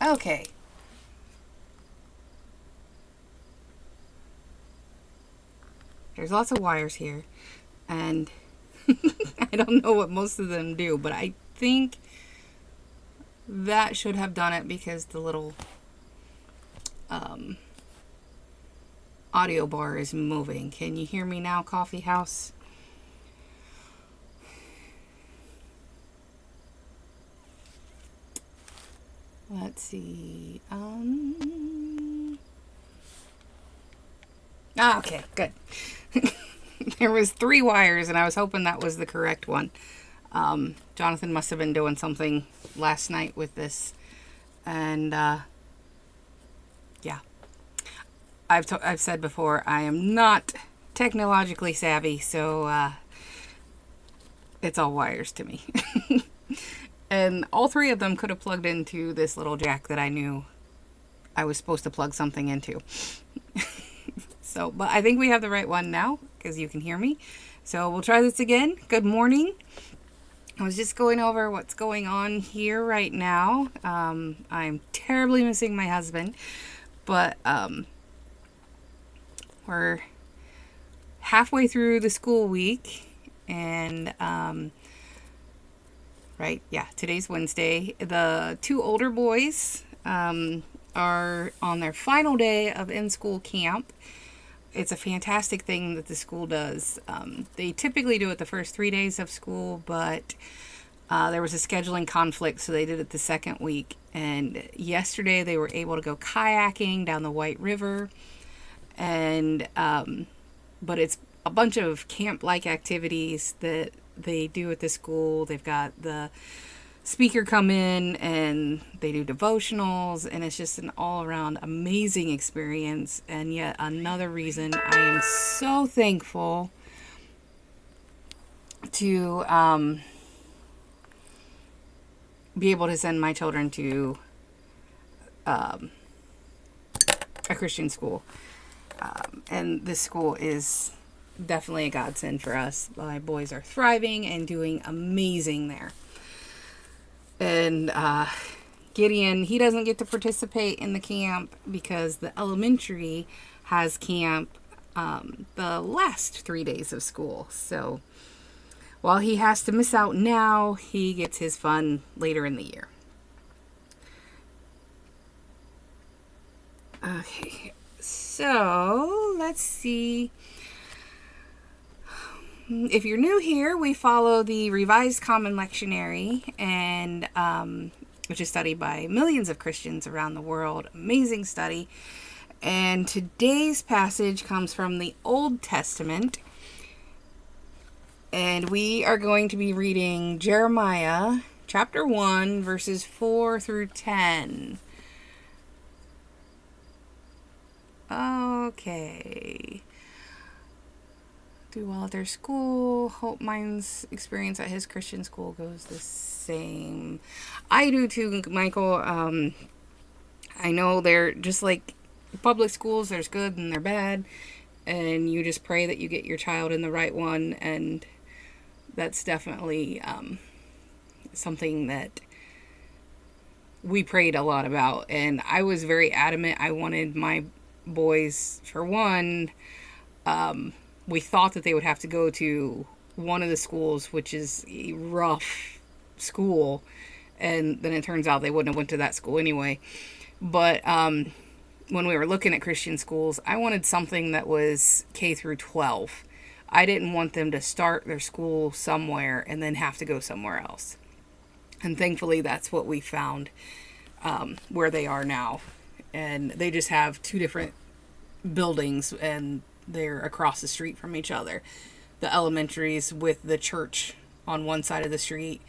Okay. There's lots of wires here, and I don't know what most of them do, but I think that should have done it because the little um, audio bar is moving. Can you hear me now, Coffee House? Let's see. Okay, good. There was 3 wires, and I was hoping that was the correct one. Jonathan must have been doing something last night with this, and yeah, I've said before I am not technologically savvy, so it's all wires to me. And all 3 of them could have plugged into this little jack that I knew I was supposed to plug something into. So, but I think we have the right one now because you can hear me. So we'll try this again. Good morning. I was just going over what's going on here right now. I'm terribly missing my husband, but we're halfway through the school week, and right, yeah, today's Wednesday. The 2 older boys are on their final day of in-school camp. It's a fantastic thing that the school does. They typically do it the first 3 days of school, but there was a scheduling conflict, so they did it the second week. And yesterday they were able to go kayaking down the White River, and but it's a bunch of camp-like activities that they do at the school. They've got the speaker come in and they do devotionals, and it's just an all-around amazing experience. And yet another reason I am so thankful to be able to send my children to a Christian school. And this school is definitely a godsend for us. My boys are thriving and doing amazing there. And Gideon, he doesn't get to participate in the camp because the elementary has camp the last 3 days of school. So while he has to miss out now, he gets his fun later in the year. Okay, so let's see. If you're new here, we follow the Revised Common Lectionary, and which is studied by millions of Christians around the world. Amazing study. And today's passage comes from the Old Testament, and we are going to be reading Jeremiah chapter 1, verses 4 through 10. Okay. Do well at their school. Hope mine's experience at his Christian school goes the same. I do too, Michael. I know they're just like public schools. There's good and they're bad, and you just pray that you get your child in the right one. And that's definitely something that we prayed a lot about. And I was very adamant. I wanted my boys, for one, we thought that they would have to go to one of the schools, which is a rough school, and then it turns out they wouldn't have went to that school anyway. But when we were looking at Christian schools, I wanted something that was K through 12. I didn't want them to start their school somewhere and then have to go somewhere else. And thankfully, that's what we found where they are now. And they just have 2 different buildings, and they're across the street from each other. The elementaries with the church on one side of the street,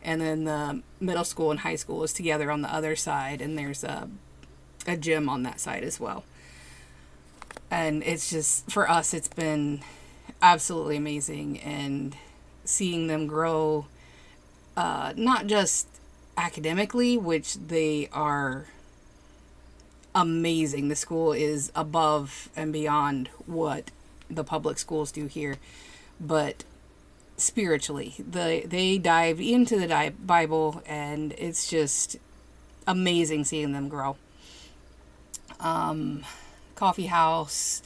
and then the middle school and high school is together on the other side, and there's a gym on that side as well. And it's just, for us, it's been absolutely amazing, and seeing them grow, not just academically, which they are amazing. The school is above and beyond what the public schools do here, but spiritually, they dive into the Bible, and it's just amazing seeing them grow. Coffee house,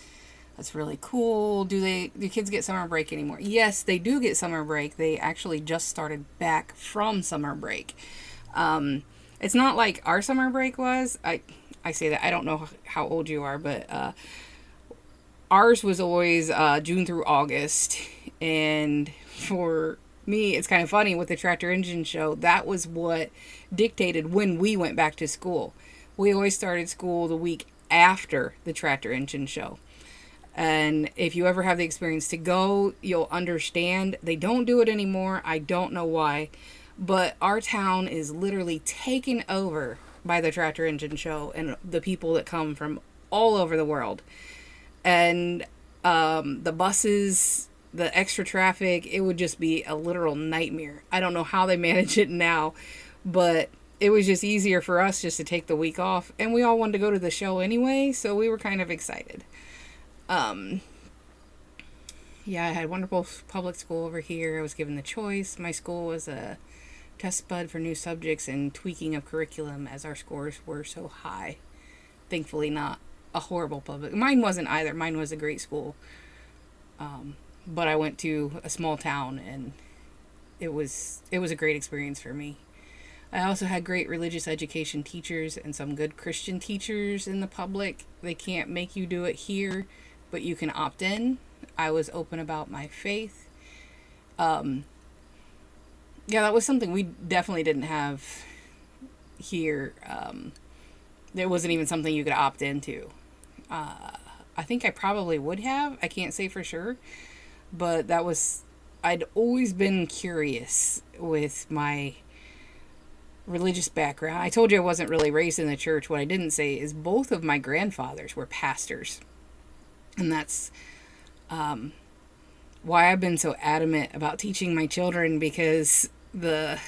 that's really cool. Do kids get summer break anymore? Yes, they do get summer break. They actually just started back from summer break. It's not like our summer break was. I say that, I don't know how old you are, but ours was always June through August. And for me, it's kind of funny with the tractor engine show. That was what dictated when we went back to school. We always started school the week after the tractor engine show. And if you ever have the experience to go, you'll understand. They don't do it anymore. I don't know why. But our town is literally taken over by the tractor engine show and the people that come from all over the world. And the buses, the extra traffic, it would just be a literal nightmare. I don't know how they manage it now, but it was just easier for us just to take the week off. And we all wanted to go to the show anyway, so we were kind of excited. Yeah, I had wonderful public school over here. I was given the choice. My school was a test bud for new subjects and tweaking of curriculum as our scores were so high. Thankfully, not a horrible public. Mine wasn't either. Mine was a great school. But I went to a small town, and it was a great experience for me. I also had great religious education teachers and some good Christian teachers in the public. They can't make you do it here, but you can opt in. I was open about my faith. Yeah, that was something we definitely didn't have here. There wasn't even something you could opt into. I think I probably would have. I can't say for sure. But I'd always been curious with my religious background. I told you I wasn't really raised in the church. What I didn't say is both of my grandfathers were pastors. And that's why I've been so adamant about teaching my children, because what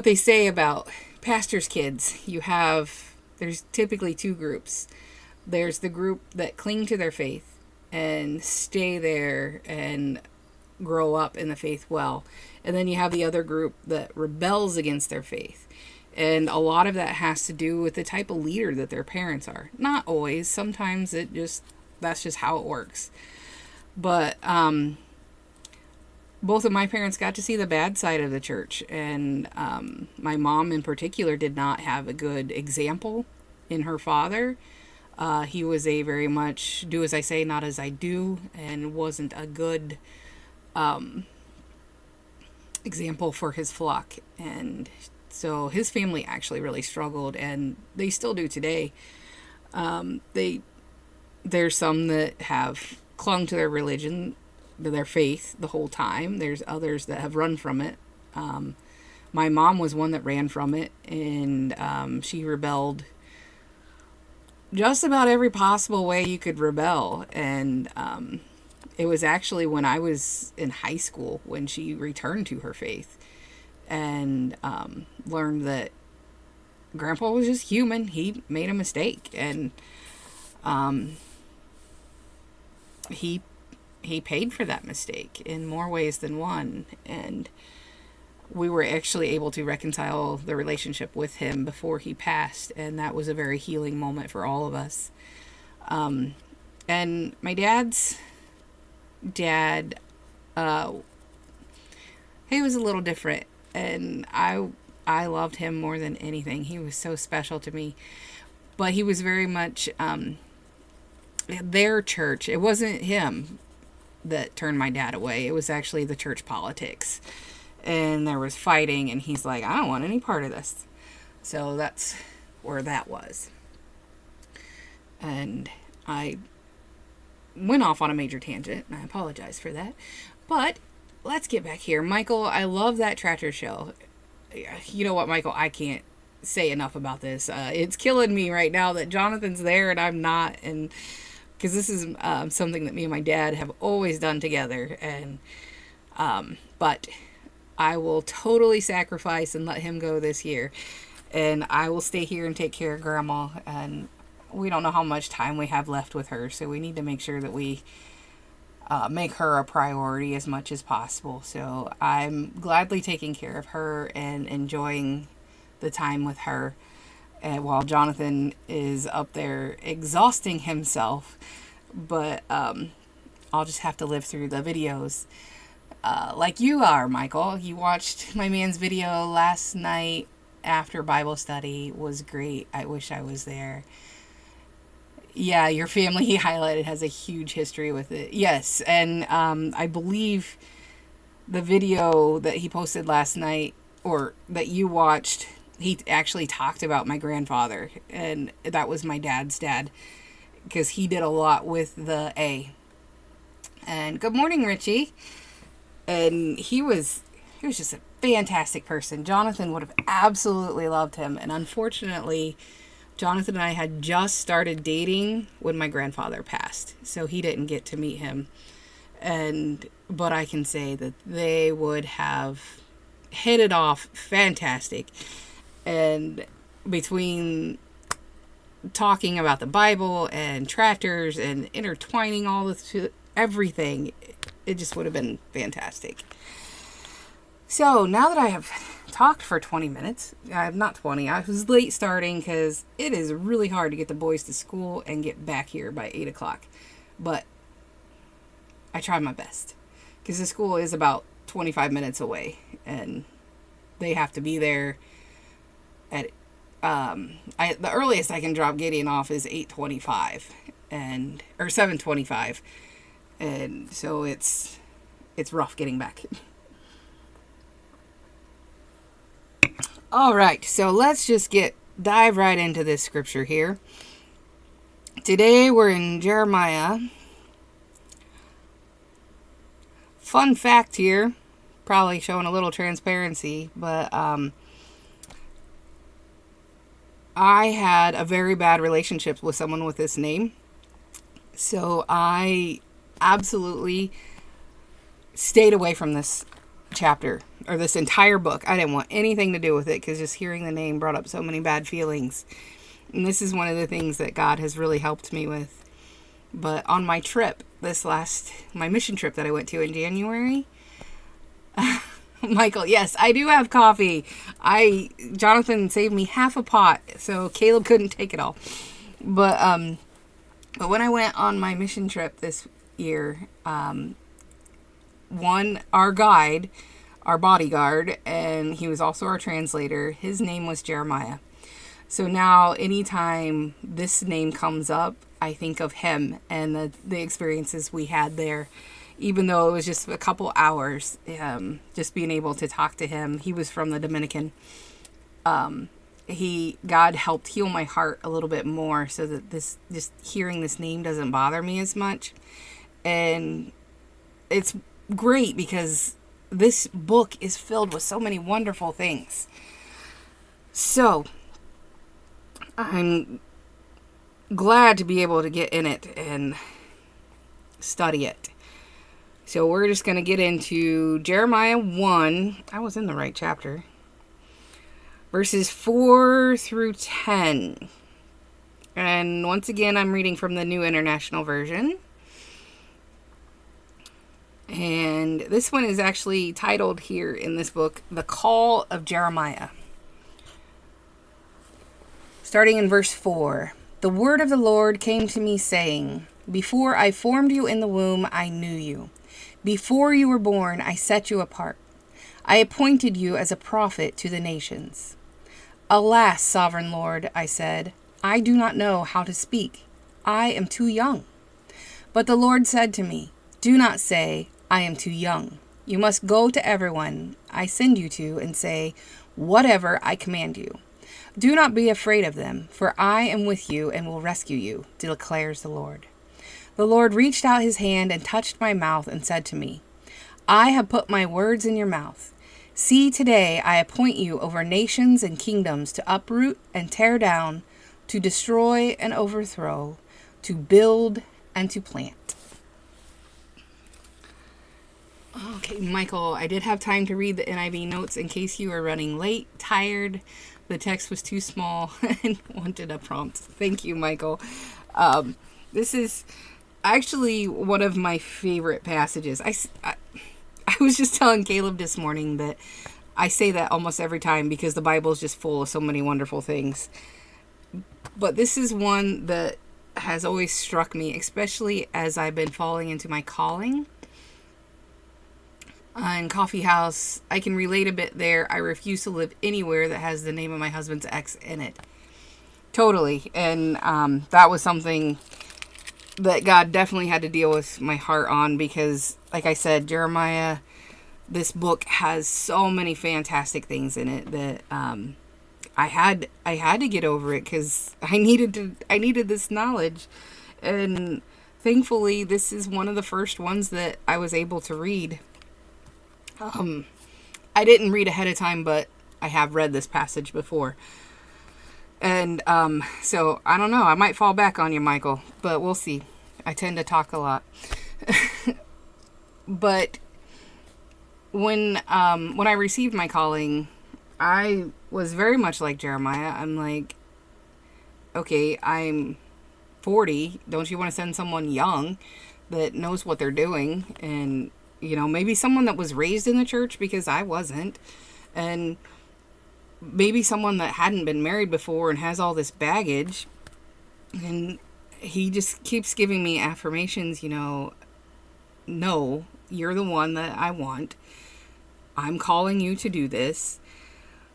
they say about pastors' kids, there's typically two groups. There's the group that cling to their faith and stay there and grow up in the faith well. And then you have the other group that rebels against their faith. And a lot of that has to do with the type of leader that their parents are. Not always. Sometimes that's just how it works. But both of my parents got to see the bad side of the church. And my mom in particular did not have a good example in her father. He was a very much do as I say, not as I do, and wasn't a good example for his flock. And so his family actually really struggled, and they still do today. There's some that have clung to their religion, to their faith the whole time. There's others that have run from it. My mom was one that ran from it, and she rebelled just about every possible way you could rebel. And it was actually when I was in high school when she returned to her faith and learned that Grandpa was just human. He made a mistake, and he paid for that mistake in more ways than one. And we were actually able to reconcile the relationship with him before he passed, and that was a very healing moment for all of us. And my dad's dad, he was a little different, and I loved him more than anything. He was so special to me, but he was very much their church. It wasn't him that turned my dad away. It was actually the church politics. And there was fighting, and he's like, I don't want any part of this. So that's where that was. And I went off on a major tangent, and I apologize for that. But let's get back here. Michael, I love that tractor show. You know what, Michael? I can't say enough about this. It's killing me right now that Jonathan's there and I'm not. And because this is something that me and my dad have always done together. And but I will totally sacrifice and let him go this year. And I will stay here and take care of Grandma. And we don't know how much time we have left with her, so we need to make sure that we make her a priority as much as possible. So I'm gladly taking care of her and enjoying the time with her, and while Jonathan is up there exhausting himself. But I'll just have to live through the videos. Like you are, Michael. You watched my man's video last night after Bible study. Was great. I wish I was there. Yeah, your family he highlighted has a huge history with it. Yes, and I believe the video that he posted last night, or that you watched, he actually talked about my grandfather, and that was my dad's dad, because he did a lot with the A. And good morning, Richie. And he was just a fantastic person. Jonathan would have absolutely loved him, and unfortunately, Jonathan and I had just started dating when my grandfather passed, so he didn't get to meet him. But I can say that they would have hit it off fantastic. And between talking about the Bible and tractors and intertwining all this, everything, it just would have been fantastic. So now that I have talked for 20 minutes, not 20, I was late starting because it is really hard to get the boys to school and get back here by 8 o'clock. But I tried my best because the school is about 25 minutes away and they have to be there at the earliest I can drop Gideon off is 8:25 or 7:25, and so it's rough getting back. All right, so let's just dive right into this scripture here. Today we're in Jeremiah. Fun fact here, probably showing a little transparency, but I had a very bad relationship with someone with this name. So I absolutely stayed away from this chapter, or this entire book. I didn't want anything to do with it because just hearing the name brought up so many bad feelings. And this is one of the things that God has really helped me with. But on my trip, my mission trip that I went to in January, Michael, yes, I do have coffee. Jonathan saved me half a pot, so Caleb couldn't take it all. But when I went on my mission trip this year, our guide, our bodyguard, and he was also our translator, his name was Jeremiah. So now anytime this name comes up, I think of him and the experiences we had there. Even though it was just a couple hours, just being able to talk to him. He was from the Dominican. God helped heal my heart a little bit more so that just hearing this name doesn't bother me as much. And it's great because this book is filled with so many wonderful things. So I'm glad to be able to get in it and study it. So we're just going to get into Jeremiah 1. I was in the right chapter. Verses 4 through 10. And once again, I'm reading from the New International Version. And this one is actually titled here in this book, The Call of Jeremiah. Starting in verse 4. The word of the Lord came to me saying, before I formed you in the womb, I knew you. Before you were born, I set you apart. I appointed you as a prophet to the nations. Alas, sovereign Lord, I said, I do not know how to speak. I am too young. But the Lord said to me, do not say, I am too young. You must go to everyone I send you to and say, whatever I command you. Do not be afraid of them, for I am with you and will rescue you, declares the Lord. The Lord reached out his hand and touched my mouth and said to me, I have put my words in your mouth. See, today I appoint you over nations and kingdoms to uproot and tear down, to destroy and overthrow, to build and to plant. Okay, Michael, I did have time to read the NIV notes in case you were running late, tired, the text was too small, and wanted a prompt. Thank you, Michael. This is actually one of my favorite passages. I was just telling Caleb this morning that I say that almost every time because the Bible is just full of so many wonderful things. But this is one that has always struck me, especially as I've been falling into my calling. In Coffee House, I can relate a bit there. I refuse to live anywhere that has the name of my husband's ex in it. Totally. And that was something that God definitely had to deal with my heart on because, like I said, Jeremiah, this book has so many fantastic things in it that I had to get over it because I needed this knowledge. And thankfully, this is one of the first ones that I was able to read. I didn't read ahead of time, but I have read this passage before. And so I don't know. I might fall back on you, Michael, but we'll see. I tend to talk a lot. But when I received my calling, I was very much like Jeremiah. I'm like, okay, I'm 40. Don't you want to send someone young that knows what they're doing? And, you know, maybe someone that was raised in the church because I wasn't. And maybe someone that hadn't been married before and has all this baggage. And he just keeps giving me affirmations, you know, no, you're the one that I want. I'm calling you to do this.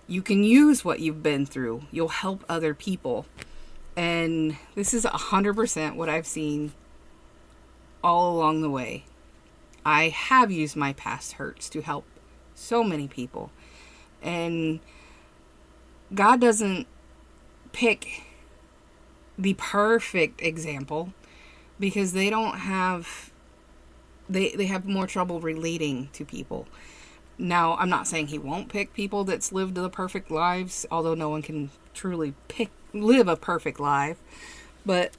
You can use what you've been through. You'll help other people. And this is 100% what I've seen all along the way. I have used my past hurts to help so many people. And God doesn't pick the perfect example because they don't have, they have more trouble relating to people. Now, I'm not saying he won't pick people that's lived the perfect lives, although no one can truly live a perfect life. But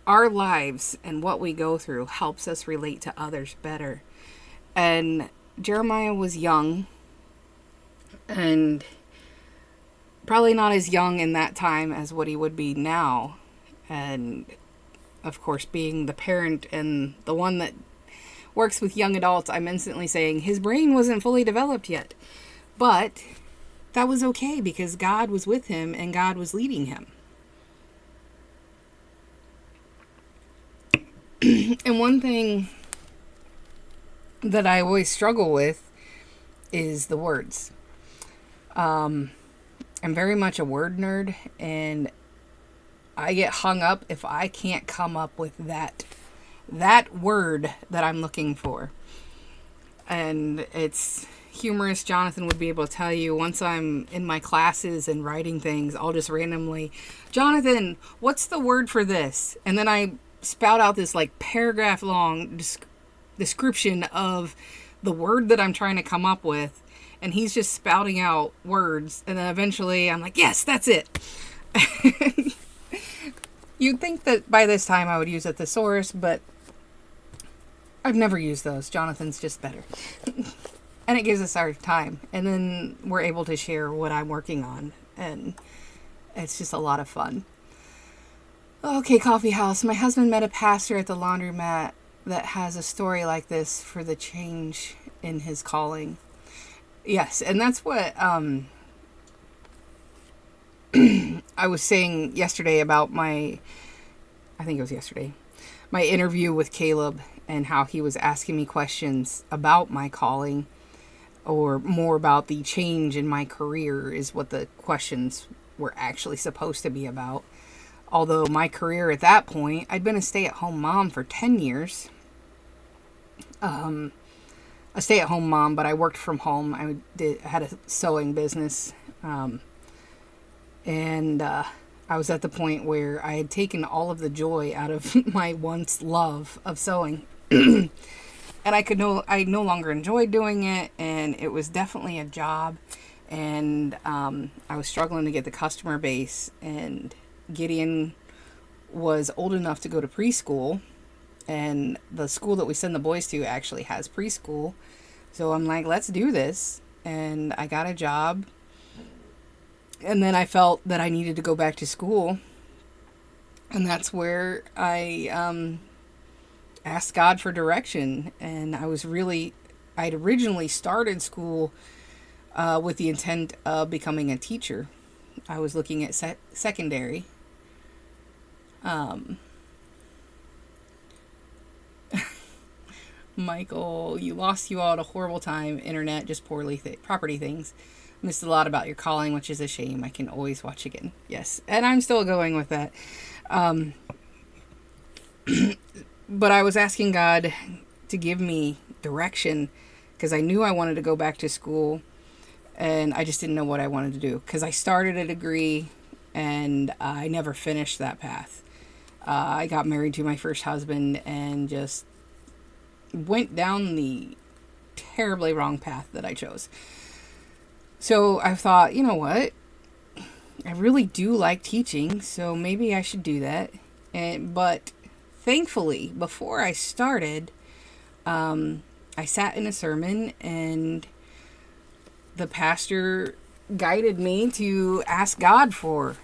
our lives and what we go through helps us relate to others better. And Jeremiah was young, and probably not as young in that time as what he would be now. And of course, being the parent and the one that works with young adults, I'm instantly saying his brain wasn't fully developed yet. But that was okay because God was with him and God was leading him. And one thing that I always struggle with is the words. I'm very much a word nerd, and I get hung up if I can't come up with that word that I'm looking for. And it's humorous. Jonathan would be able to tell you, once I'm in my classes and writing things, I'll just randomly, Jonathan, what's the word for this? And then I spout out this like paragraph long description of the word that I'm trying to come up with. And he's just spouting out words. And then eventually I'm like, yes, that's it. You'd think that by this time I would use a thesaurus, but I've never used those. Jonathan's just better. And it gives us our time. And then we're able to share what I'm working on. And it's just a lot of fun. Okay, Coffee House. My husband met a pastor at the laundromat that has a story like this for the change in his calling. Yes, and that's what I was saying yesterday about my interview with Caleb and how he was asking me questions about my calling, or more about the change in my career is what the questions were actually supposed to be about. Although my career at that point, I'd been a stay-at-home mom for 10 years. A stay-at-home mom, but I worked from home. I had a sewing business. And I was at the point where I had taken all of the joy out of my once love of sewing. And I no longer enjoyed doing it, and it was definitely a job. And I was struggling to get the customer base, and Gideon was old enough to go to preschool, and the school that we send the boys to actually has preschool. So I'm like, let's do this. And I got a job. And then I felt that I needed to go back to school. And that's where I asked God for direction. And I was really I'd originally started school with the intent of becoming a teacher. I was looking at secondary. Um, Michael, you lost you all at a horrible time. Internet, just poorly property things. Missed a lot about your calling, which is a shame. I can always watch again. Yes, and I'm still going with that. Um, but I was asking God to give me direction because I knew I wanted to go back to school, and I just didn't know what I wanted to do because I started a degree and I never finished that path. I got married to my first husband and just went down the terribly wrong path that I chose. So I thought, you know what? I really do like teaching, so maybe I should do that. But thankfully, before I started, I sat in a sermon and the pastor guided me to ask God for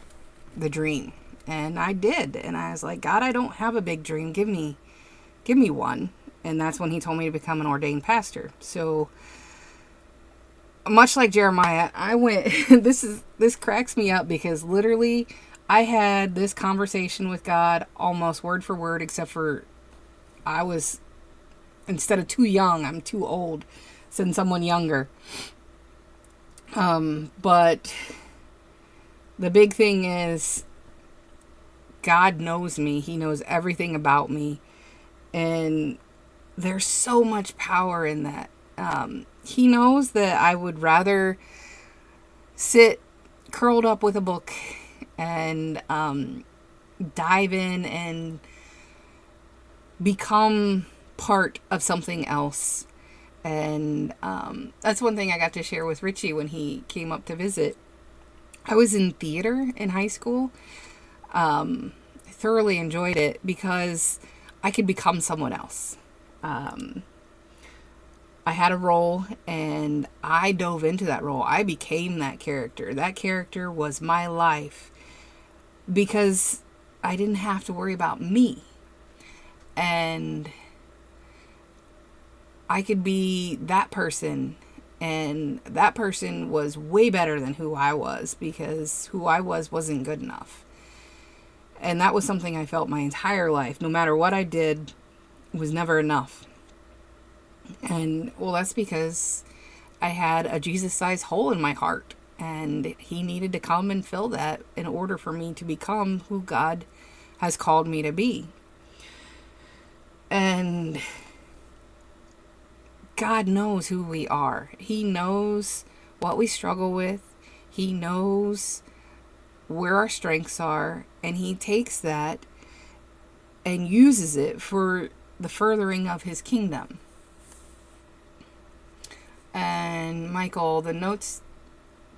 the dream. And I did. And I was like, God, I don't have a big dream. Give me one. And that's when he told me to become an ordained pastor. So much like Jeremiah, I went, this cracks me up because literally I had this conversation with God almost word for word, except for I was, instead of too young, I'm too old, send someone younger. But the big thing is God knows me. He knows everything about me. And there's so much power in that. He knows that I would rather sit curled up with a book and dive in and become part of something else. And that's one thing I got to share with Richie when he came up to visit. I was in theater in high school. I thoroughly enjoyed it because I could become someone else. I had a role and I dove into that role. I became that character. That character was my life because I didn't have to worry about me. And I could be that person, and that person was way better than who I was because who I was wasn't good enough. And that was something I felt my entire life. No matter what I did, it was never enough. And, well, that's because I had a Jesus-sized hole in my heart. And he needed to come and fill that in order for me to become who God has called me to be. And God knows who we are. He knows what we struggle with. He knows where our strengths are. And he takes that and uses it for the furthering of his kingdom. And Michael, the notes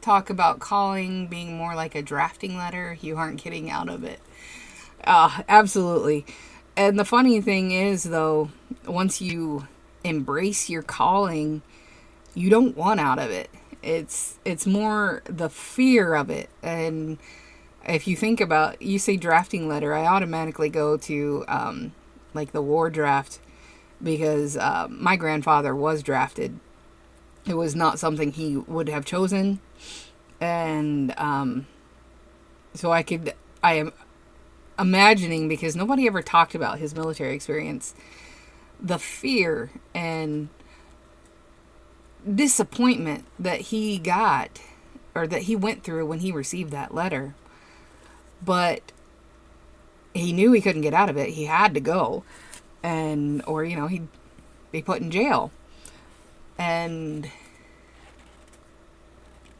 talk about calling being more like a drafting letter. You aren't getting out of it. Absolutely. And the funny thing is, though, once you embrace your calling, you don't want out of it. It's more the fear of it. And if you think about, you say drafting letter, I automatically go to like the war draft because my grandfather was drafted. It was not something he would have chosen. And so I am imagining, because nobody ever talked about his military experience, the fear and disappointment that he got, or that he went through when he received that letter. But he knew he couldn't get out of it. He had to go. Or he'd be put in jail. And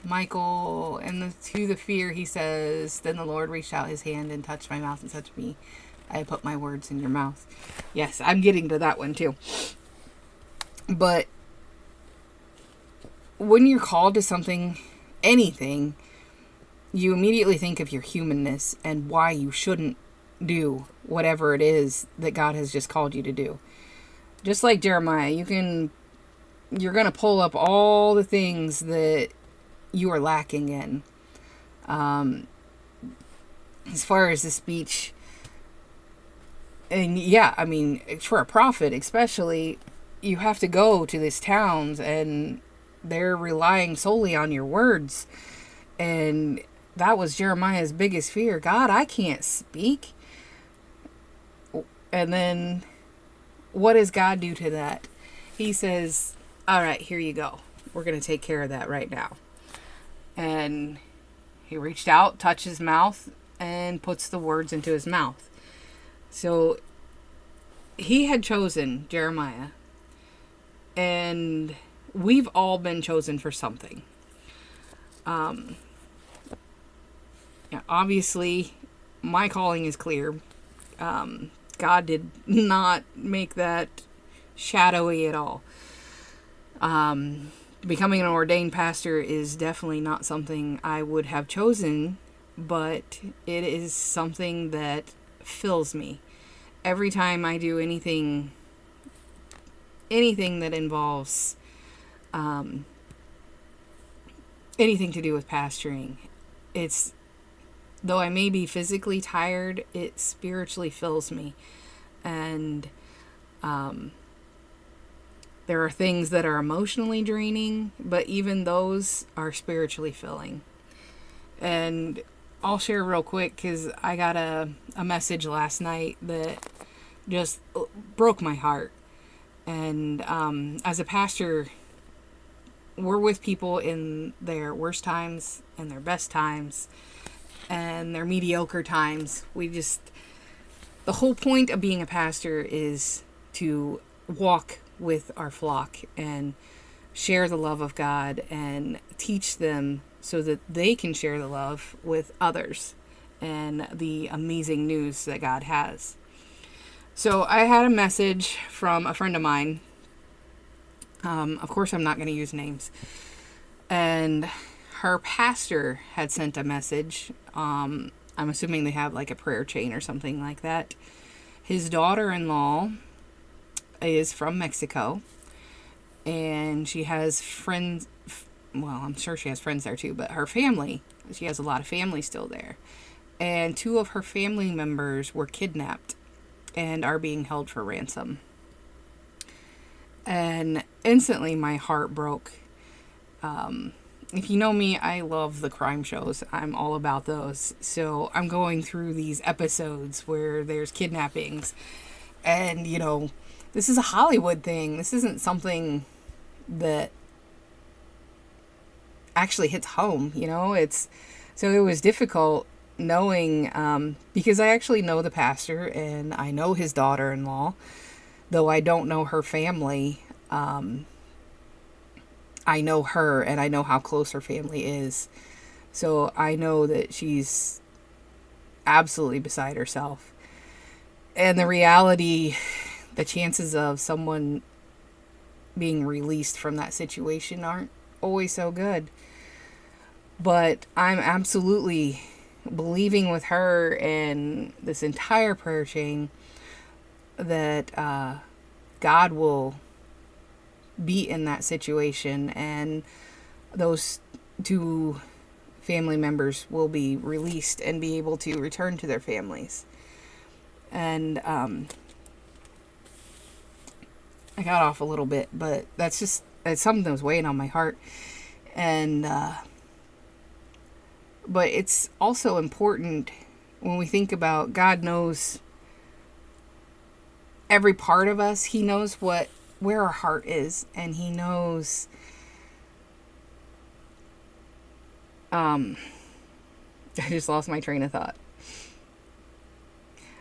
Michael, and to the fear, he says, then the Lord reached out his hand and touched my mouth and said to me, I put my words in your mouth. Yes, I'm getting to that one too. But when you're called to something, anything, you immediately think of your humanness and why you shouldn't do whatever it is that God has just called you to do. Just like Jeremiah, you're going to pull up all the things that you are lacking in. As far as the speech, and yeah, I mean, for a prophet especially, you have to go to these towns and they're relying solely on your words. And that was Jeremiah's biggest fear. God, I can't speak. And then what does God do to that? He says, all right, here you go. We're going to take care of that right now. And he reached out, touched his mouth, and puts the words into his mouth. So he had chosen Jeremiah. And we've all been chosen for something. Yeah, obviously, my calling is clear. God did not make that shadowy at all. Becoming an ordained pastor is definitely not something I would have chosen, but it is something that fills me. Every time I do anything that involves anything to do with pastoring, it's, though I may be physically tired, it spiritually fills me. And there are things that are emotionally draining, but even those are spiritually filling. And I'll share real quick because I got a message last night that just broke my heart. And as a pastor, we're with people in their worst times and their best times and their mediocre times. The whole point of being a pastor is to walk with our flock and share the love of God and teach them so that they can share the love with others and the amazing news that God has. So I had a message from a friend of mine. Of course, I'm not going to use names. And her pastor had sent a message. I'm assuming they have like a prayer chain or something like that. His daughter-in-law is from Mexico. And she has friends. Well, I'm sure she has friends there too. But her family, she has a lot of family still there. And 2 of her family members were kidnapped and are being held for ransom. And instantly my heart broke. If you know me, I love the crime shows. I'm all about those. So I'm going through these episodes where there's kidnappings. And, this is a Hollywood thing. This isn't something that actually hits home, So it was difficult knowing, because I actually know the pastor and I know his daughter-in-law, though I don't know her family. I know her and I know how close her family is. So I know that she's absolutely beside herself. And the reality, the chances of someone being released from that situation aren't always so good. But I'm absolutely believing with her and this entire prayer chain that God will be in that situation and those 2 family members will be released and be able to return to their families. And I got off a little bit, but it's something that was weighing on my heart. And but it's also important when we think about God knows every part of us. He knows where our heart is, and he knows I just lost my train of thought.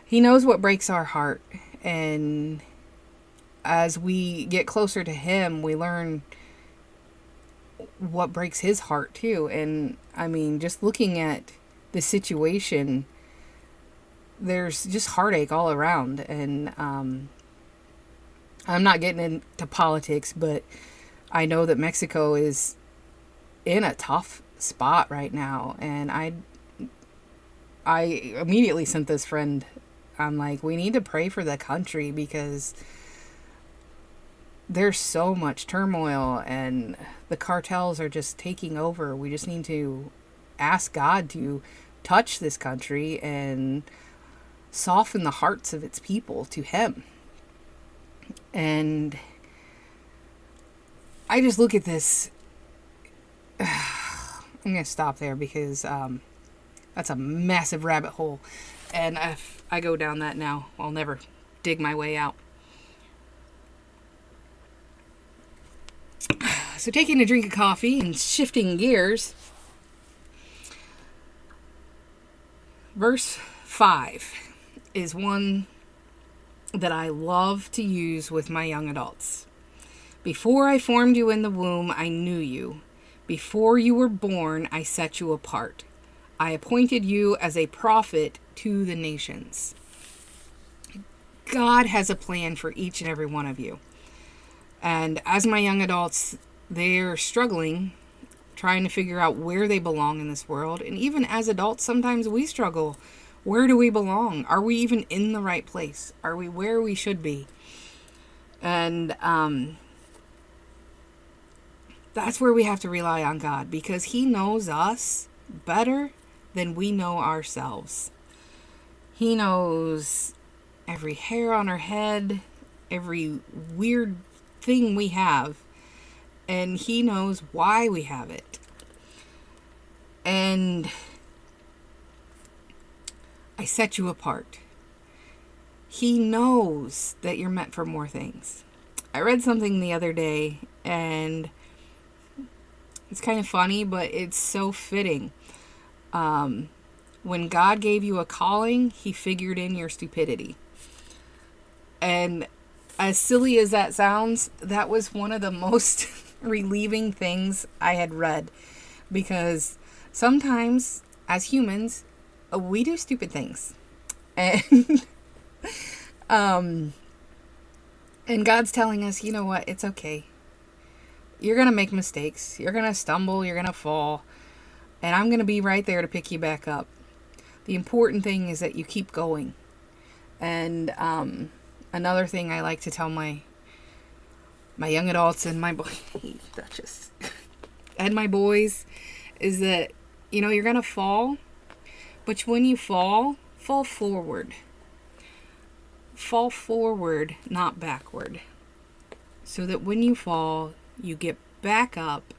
He knows what breaks our heart, and as we get closer to him, we learn what breaks his heart too. And I mean, just looking at the situation, there's just heartache all around. And I'm not getting into politics, but I know that Mexico is in a tough spot right now. And I immediately sent this friend, I'm like, we need to pray for the country because there's so much turmoil and the cartels are just taking over. We just need to ask God to touch this country and soften the hearts of its people to him. And I just look at this. I'm going to stop there because that's a massive rabbit hole. And if I go down that now, I'll never dig my way out. So taking a drink of coffee and shifting gears. Verse 5 is one that I love to use with my young adults. Before I formed you in the womb, I knew you. Before you were born, I set you apart. I appointed you as a prophet to the nations. God has a plan for each and every one of you. And as my young adults, they're struggling, trying to figure out where they belong in this world. And even as adults, sometimes we struggle. Where do we belong? Are we even in the right place? Are we where we should be? And that's where we have to rely on God, because He knows us better than we know ourselves. He knows every hair on our head, every weird thing we have, and He knows why we have it. And I set you apart. He knows that you're meant for more things. I read something the other day, and it's kind of funny, but it's so fitting. When God gave you a calling, He figured in your stupidity. And as silly as that sounds, that was one of the most relieving things I had read. Because sometimes, as humans, we do stupid things. And and God's telling us, you know what, it's okay. You're going to make mistakes. You're going to stumble. You're going to fall. And I'm going to be right there to pick you back up. The important thing is that you keep going. And another thing I like to tell my young adults and my boys, Duchess, and my boys, is that, you know, you're going to fall. But when you fall forward. Fall forward, not backward. So that when you fall, you get back up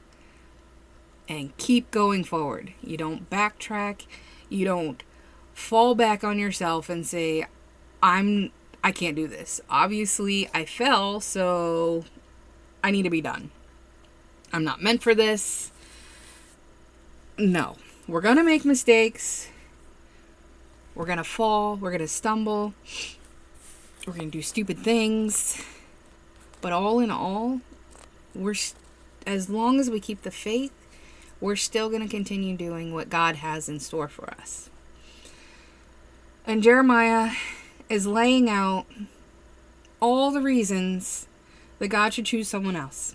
and keep going forward. You don't backtrack. You don't fall back on yourself and say, I can't do this. Obviously, I fell, so I need to be done. I'm not meant for this. No. We're going to make mistakes. We're going to fall. We're going to stumble. We're going to do stupid things. But all in all, as long as we keep the faith, we're still going to continue doing what God has in store for us. And Jeremiah is laying out all the reasons that God should choose someone else.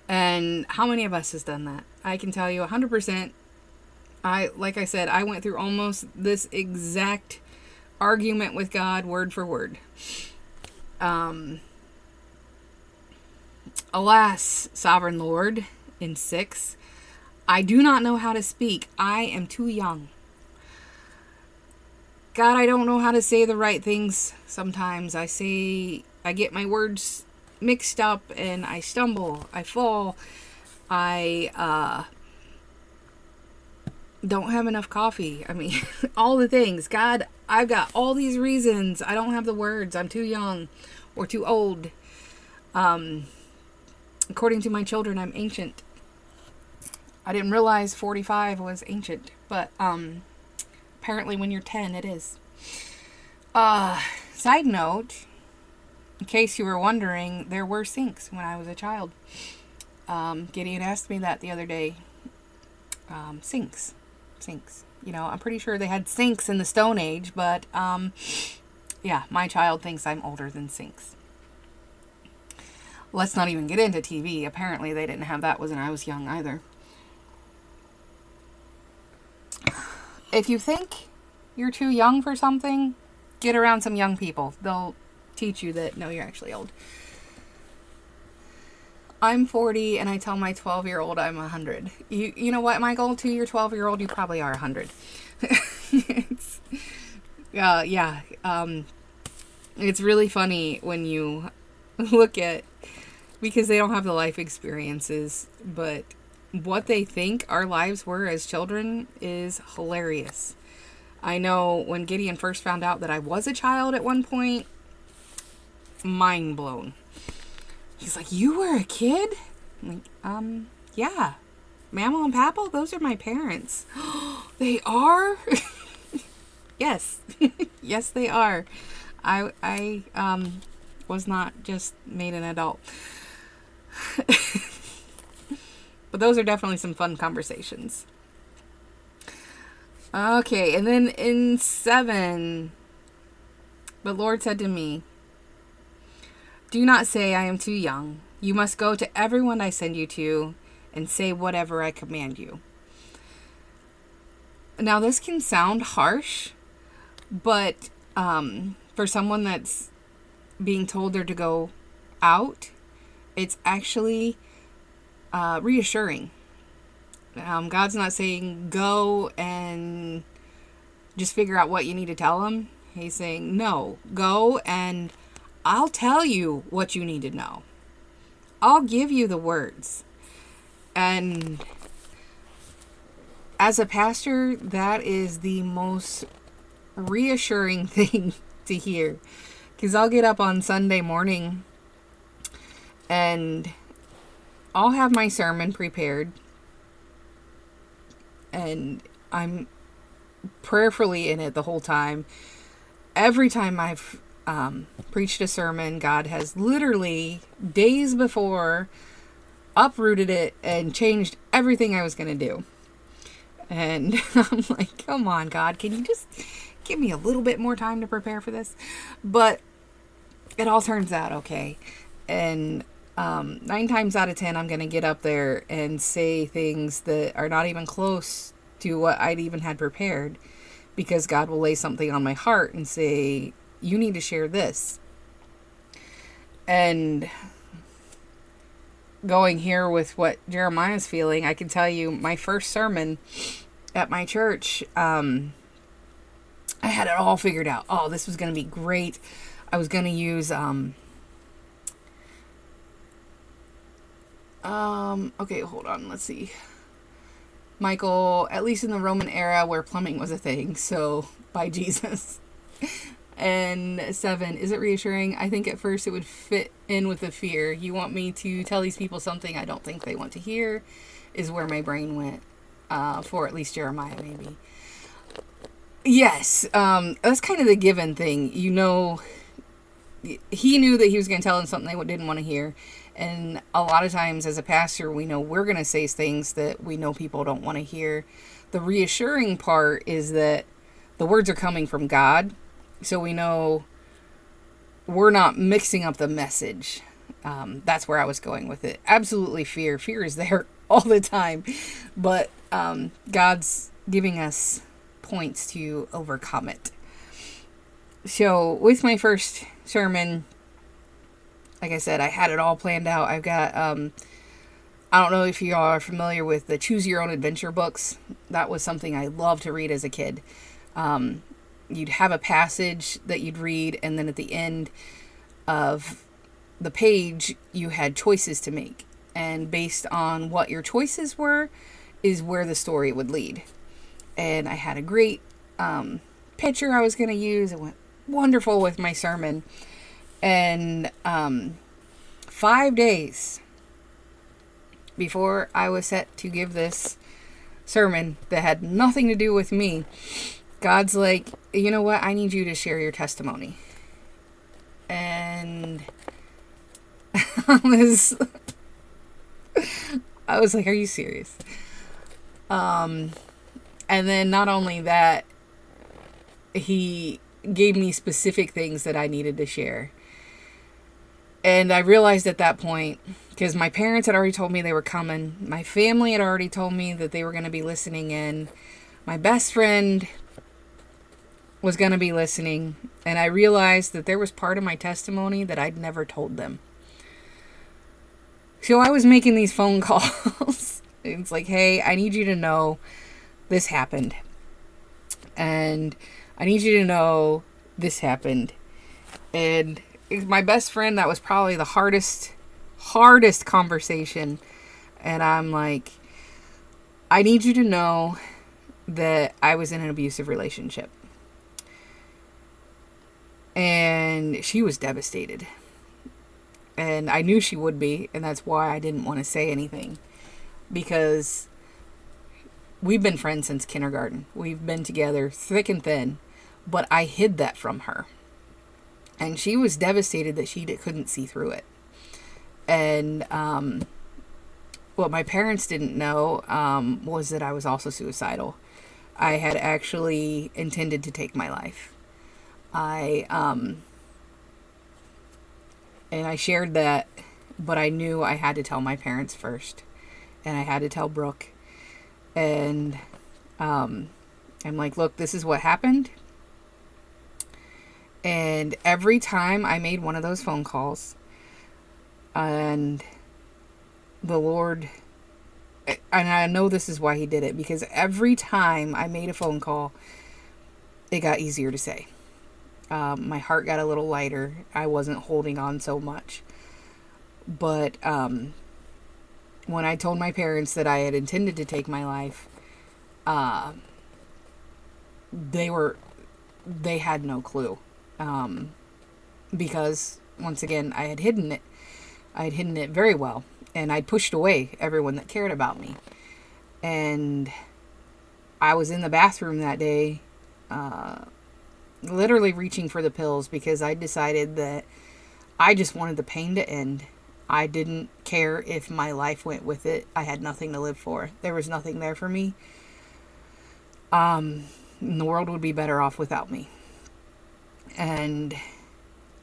And how many of us has done that? I can tell you 100%. Like I said, I went through almost this exact argument with God word for word. Alas, sovereign Lord, in 6, I do not know how to speak. I am too young. God, I don't know how to say the right things sometimes. I get my words mixed up and I stumble. I fall. I don't have enough coffee. I mean, all the things. God, I've got all these reasons. I don't have the words. I'm too young or too old. According to my children, I'm ancient. I didn't realize 45 was ancient, but apparently when you're 10, it is. Side note, in case you were wondering, there were sinks when I was a child. Gideon asked me that the other day. Sinks. You know, I'm pretty sure they had sinks in the Stone Age, but yeah, my child thinks I'm older than sinks. Let's not even get into TV. Apparently they didn't have that when I was young either. If you think you're too young for something, get around some young people. They'll teach you that, no, you're actually old. I'm 40 and I tell my 12-year-old I'm 100. You know what, Michael? To your 12-year-old, you probably are 100. It's really funny when you look at because they don't have the life experiences. But what they think our lives were as children is hilarious. I know when Gideon first found out that I was a child at one point, mind blown. He's like, "You were a kid?" I'm like, yeah. Mama and Papa, those are my parents. They are? Yes. Yes, they are. I was not just made an adult. But those are definitely some fun conversations. Okay, and then in 7, the Lord said to me, "Do not say I am too young. You must go to everyone I send you to and say whatever I command you." Now, this can sound harsh, but for someone that's being told they're to go out, it's actually reassuring. God's not saying go and just figure out what you need to tell him. He's saying, no, go and I'll tell you what you need to know. I'll give you the words. And as a pastor, that is the most reassuring thing to hear. Because I'll get up on Sunday morning and I'll have my sermon prepared. And I'm prayerfully in it the whole time. Every time I've preached a sermon, God has literally days before uprooted it and changed everything I was going to do. And I'm like, come on, God, can you just give me a little bit more time to prepare for this? But it all turns out okay. And 9 times out of 10, I'm going to get up there and say things that are not even close to what I'd even had prepared, because God will lay something on my heart and say, you need to share this. And going here with what Jeremiah's feeling, I can tell you my first sermon at my church, I had it all figured out. Oh, this was going to be great. I was going to use, okay, hold on. Let's see. Michael, at least in the Roman era where plumbing was a thing. So by Jesus. And 7, is it reassuring? I think at first it would fit in with the fear. You want me to tell these people something I don't think they want to hear, is where my brain went, for at least Jeremiah, maybe. Yes. That's kind of the given thing. You know, he knew that he was going to tell them something they didn't want to hear. And a lot of times as a pastor, we know we're going to say things that we know people don't want to hear. The reassuring part is that the words are coming from God. So we know we're not mixing up the message. That's where I was going with it. Absolutely fear. Fear is there all the time. But God's giving us points to overcome it. So with my first sermon, like I said, I had it all planned out. I've got, I don't know if you all are familiar with the Choose Your Own Adventure books. That was something I loved to read as a kid. You'd have a passage that you'd read, and then at the end of the page, you had choices to make. And based on what your choices were, is where the story would lead. And I had a great picture I was going to use. It went wonderful with my sermon. And 5 days before I was set to give this sermon that had nothing to do with me, God's like, you know what? I need you to share your testimony. And I was like, are you serious? And then not only that, he gave me specific things that I needed to share. And I realized at that point, because my parents had already told me they were coming. My family had already told me that they were going to be listening in. My best friend was going to be listening. And I realized that there was part of my testimony that I'd never told them. So I was making these phone calls. It's like, hey, I need you to know this happened. And I need you to know this happened. And my best friend, that was probably the hardest hardest conversation. And I'm like, I need you to know that I was in an abusive relationship. And she was devastated. And I knew she would be, and that's why I didn't want to say anything. Because we've been friends since kindergarten. We've been together thick and thin, but I hid that from her. And she was devastated that she couldn't see through it. And what my parents didn't know was that I was also suicidal. I had actually intended to take my life. And I shared that, but I knew I had to tell my parents first. And I had to tell Brooke. And I'm like, look, this is what happened. And every time I made one of those phone calls, and the Lord, and I know this is why he did it, because every time I made a phone call, it got easier to say. My heart got a little lighter. I wasn't holding on so much. But when I told my parents that I had intended to take my life, they had no clue. Because, once again, I had hidden it. I had hidden it very well. And I'd pushed away everyone that cared about me. And I was in the bathroom that day, literally reaching for the pills, because I decided that I just wanted the pain to end. I didn't care if my life went with it. I had nothing to live for. There was nothing there for me. And the world would be better off without me. And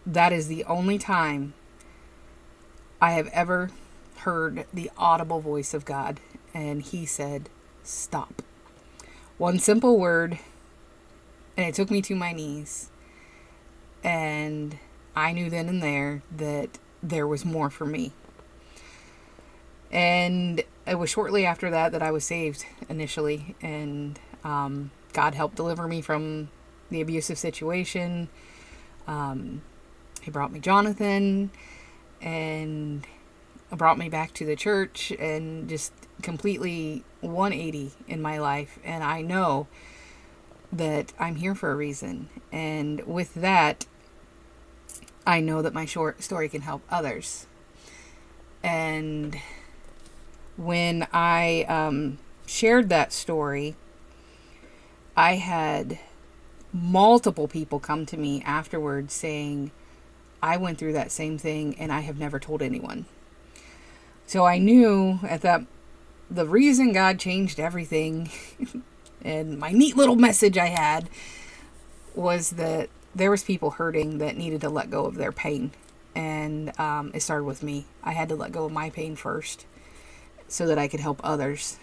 that is the only time I have ever heard the audible voice of God. And he said, stop. One simple word, and it took me to my knees. And I knew then and there that there was more for me. And it was shortly after that I was saved initially. And God helped deliver me from the abusive situation. He brought me Jonathan, and brought me back to the church, and just completely 180 in my life. And I know that I'm here for a reason. And with that, I know that my short story can help others. And when I shared that story, I had multiple people come to me afterwards saying, I went through that same thing and I have never told anyone. So I knew at that, the reason God changed everything and my neat little message I had was that there was people hurting that needed to let go of their pain. And it started with me. I had to let go of my pain first so that I could help others.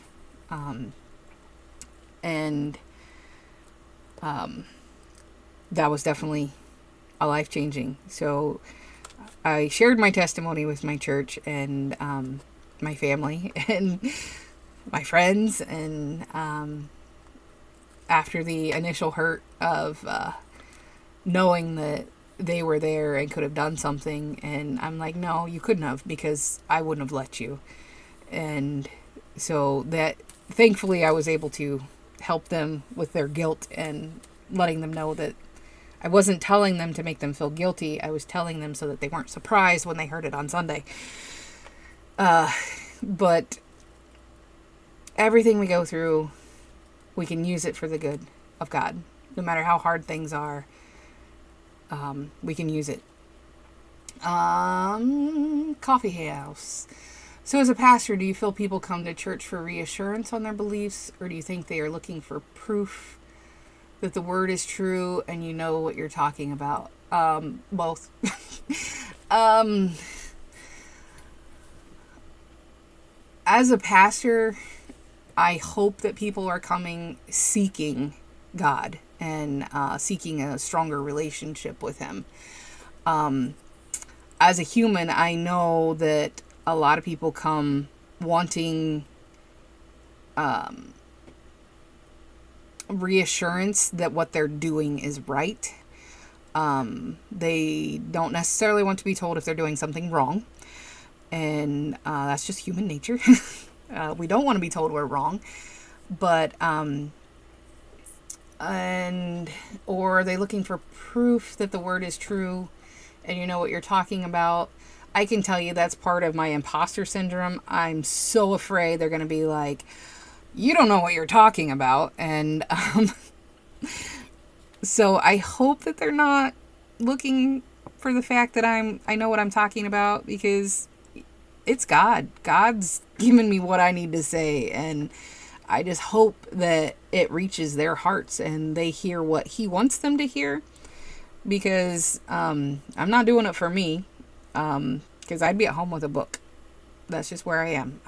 That was definitely a life-changing. So I shared my testimony with my church and my family and my friends. And after the initial hurt of knowing that they were there and could have done something, and I'm like, no, you couldn't have, because I wouldn't have let you. And so that, thankfully, I was able to help them with their guilt and letting them know that I wasn't telling them to make them feel guilty. I was telling them so that they weren't surprised when they heard it on Sunday. But everything we go through, we can use it for the good of God. No matter how hard things are, we can use it. Coffee house. So as a pastor, do you feel people come to church for reassurance on their beliefs, or do you think they are looking for proof that the word is true and you know what you're talking about? Both. As a pastor, I hope that people are coming seeking God and seeking a stronger relationship with him. As a human, I know that a lot of people come wanting reassurance that what they're doing is right. They don't necessarily want to be told if they're doing something wrong. And that's just human nature. We don't want to be told we're wrong. But, and, or are they looking for proof that the word is true and you know what you're talking about? I can tell you that's part of my imposter syndrome. I'm so afraid they're going to be like, you don't know what you're talking about. And so I hope that they're not looking for the fact that I know what I'm talking about, because it's God. God's given me what I need to say, and I just hope that it reaches their hearts and they hear what he wants them to hear, because I'm not doing it for me, because I'd be at home with a book. That's just where I am.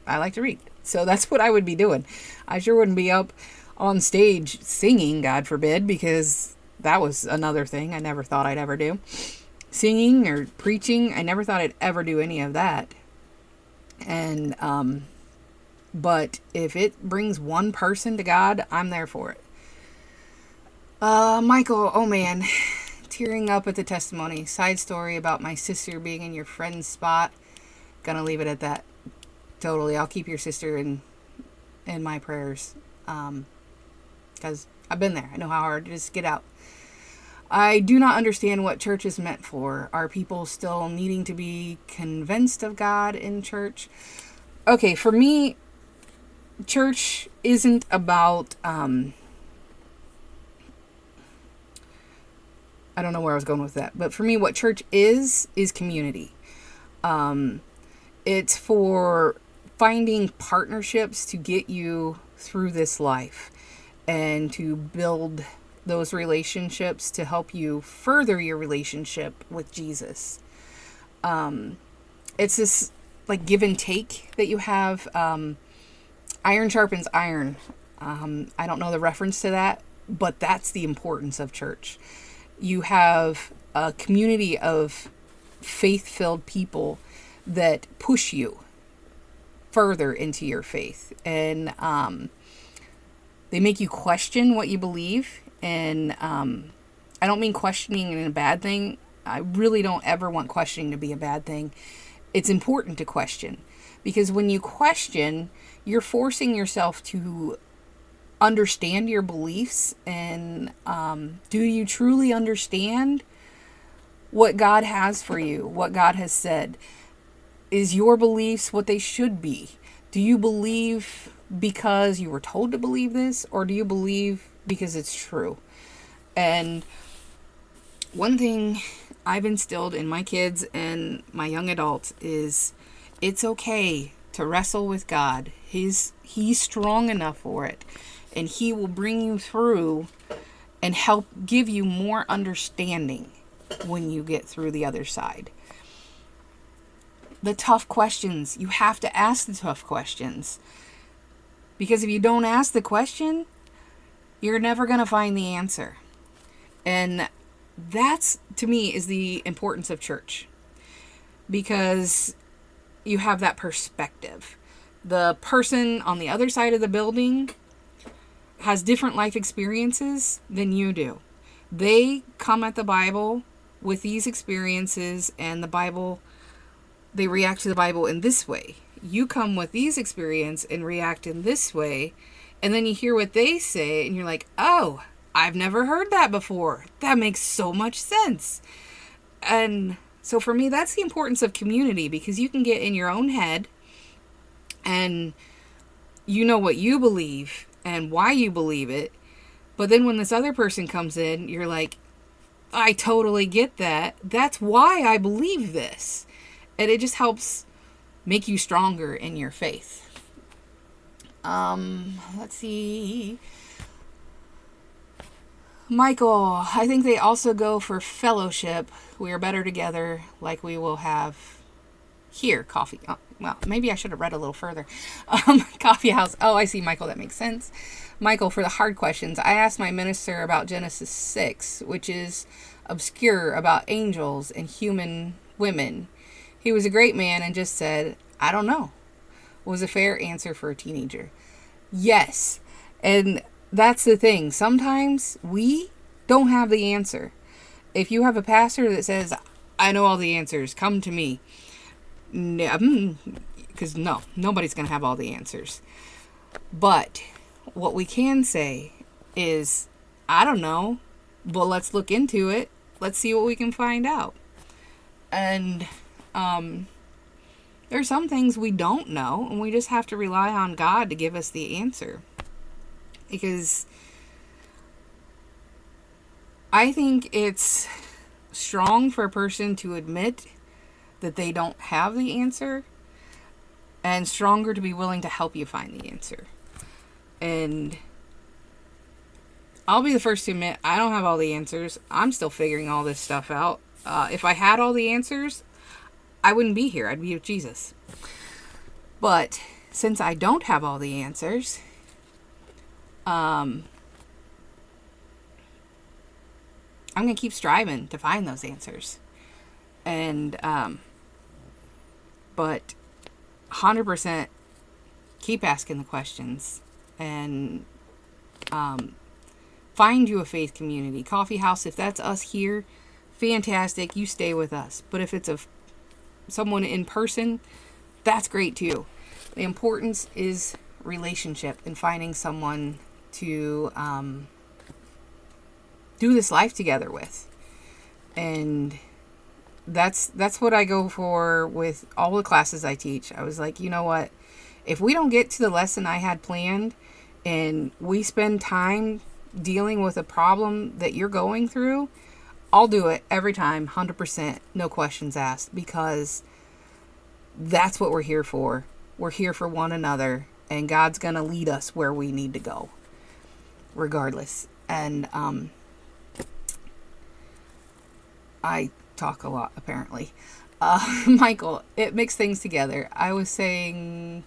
I like to read. So that's what I would be doing. I sure wouldn't be up on stage singing, God forbid, because that was another thing I never thought I'd ever do. Singing or preaching, I never thought I'd ever do any of that. And, but if it brings one person to God, I'm there for it. Michael, oh man, tearing up at the testimony. Side story about my sister being in your friend's spot. Gonna leave it at that. Totally. I'll keep your sister in my prayers. Because I've been there. I know how hard it is to get out. I do not understand what church is meant for. Are people still needing to be convinced of God in church? Okay, for me, church isn't about, I don't know where I was going with that, but for me, what church is community. It's for finding partnerships to get you through this life and to build those relationships to help you further your relationship with Jesus. It's this like give and take that you have. Iron sharpens iron. I don't know the reference to that, but that's the importance of church. You have a community of faith-filled people that push you further into your faith, and they make you question what you believe. And I don't mean questioning in a bad thing. I really don't ever want questioning to be a bad thing. It's important to question, because when you question, you're forcing yourself to understand your beliefs. And do you truly understand what God has for you, what God has said? Is your beliefs what they should be? Do you believe because you were told to believe this, or do you believe because it's true? And one thing I've instilled in my kids and my young adults is it's okay to wrestle with God. He's strong enough for it, and he will bring you through and help give you more understanding when you get through the other side. The tough questions, you have to ask the tough questions, because if you don't ask the question, you're never going to find the answer. And that's, to me, is the importance of church, because you have that perspective. The person on the other side of the building has different life experiences than you do. They come at the Bible with these experiences, and the Bible, they react to the Bible in this way. You come with these experiences and react in this way, and then you hear what they say, and you're like, oh, I've never heard that before. That makes so much sense. And so for me, that's the importance of community, because you can get in your own head and you know what you believe and why you believe it. But then when this other person comes in, you're like, I totally get that. That's why I believe this. And it just helps make you stronger in your faith. Let's see. Michael, I think they also go for fellowship. We are better together, like we will have here. Coffee. Oh, well, maybe I should have read a little further. Coffee house. Oh, I see, Michael. That makes sense. Michael, for the hard questions, I asked my minister about Genesis 6, which is obscure about angels and human women. He was a great man and just said, I don't know. Was a fair answer for a teenager. Yes. And that's the thing. Sometimes we don't have the answer. If you have a pastor that says, I know all the answers, come to me, Because no, nobody's going to have all the answers. But what we can say is, I don't know, but let's look into it. Let's see what we can find out. And there's some things we don't know, and we just have to rely on God to give us the answer. Because I think it's strong for a person to admit that they don't have the answer, and stronger to be willing to help you find the answer. And I'll be the first to admit I don't have all the answers. I'm still figuring all this stuff out. If I had all the answers, I wouldn't be here. I'd be with Jesus. But since I don't have all the answers, I'm going to keep striving to find those answers. And, but 100% keep asking the questions, and find you a faith community. Coffee House, if that's us here, fantastic, you stay with us. But if it's someone in person, that's great too. The importance is relationship and finding someone to do this life together with. And that's what I go for with all the classes I teach. I was like, you know what? If we don't get to the lesson I had planned, and we spend time dealing with a problem that you're going through, I'll do it every time, 100%, no questions asked, because that's what we're here for. We're here for one another, and God's going to lead us where we need to go, regardless. And I talk a lot, apparently. Michael, it mixed things together. I was saying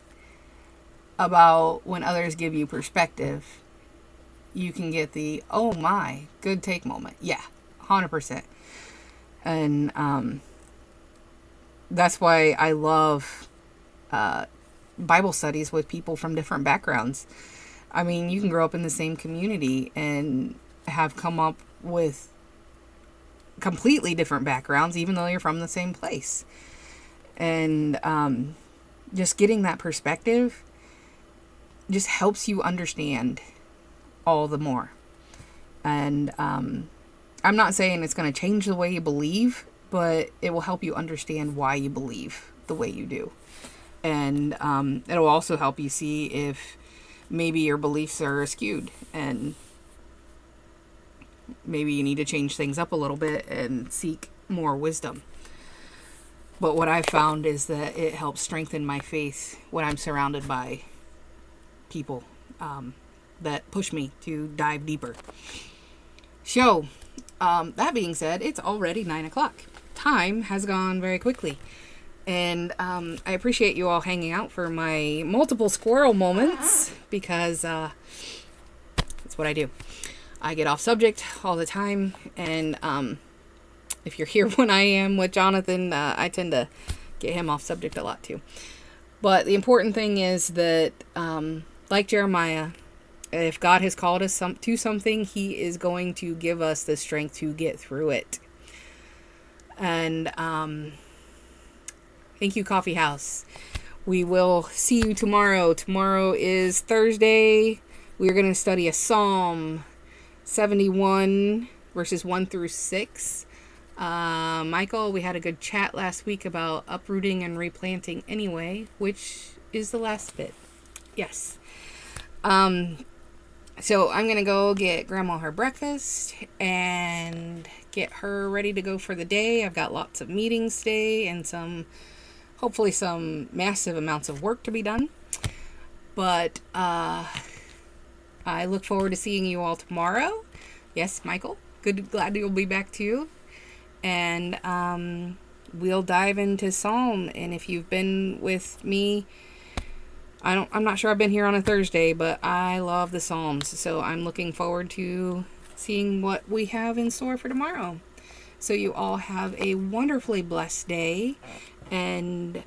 about when others give you perspective, you can get the, oh my, good take moment. Yeah, 100%. And that's why I love Bible studies with people from different backgrounds. I mean, you can grow up in the same community and have come up with completely different backgrounds, even though you're from the same place. And just getting that perspective just helps you understand all the more. And I'm not saying it's going to change the way you believe, but it will help you understand why you believe the way you do. And it'll also help you see if maybe your beliefs are skewed, and maybe you need to change things up a little bit and seek more wisdom. But what I've found is that it helps strengthen my faith when I'm surrounded by people that push me to dive deeper. So, that being said, it's already 9 o'clock. Time has gone very quickly. And I appreciate you all hanging out for my multiple squirrel moments, because that's what I do. I get off subject all the time, and if you're here when I am with Jonathan, I tend to get him off subject a lot too. But the important thing is that, like Jeremiah, if God has called us to something, He is going to give us the strength to get through it. And thank you, Coffee House. We will see you tomorrow. Tomorrow is Thursday. We are going to study a Psalm 71, verses 1 through 6. Michael, we had a good chat last week about uprooting and replanting anyway, which is the last bit. Yes. So I'm going to go get Grandma her breakfast and get her ready to go for the day. I've got lots of meetings today and hopefully some massive amounts of work to be done. But I look forward to seeing you all tomorrow. Yes, Michael. Glad you'll be back too. And we'll dive into Psalm. And if you've been with me, I'm not sure I've been here on a Thursday, but I love the Psalms. So I'm looking forward to seeing what we have in store for tomorrow. So you all have a wonderfully blessed day. And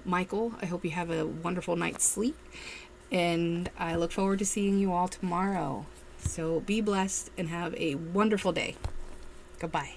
Michael, I hope you have a wonderful night's sleep. And I look forward to seeing you all tomorrow. So be blessed and have a wonderful day. Goodbye.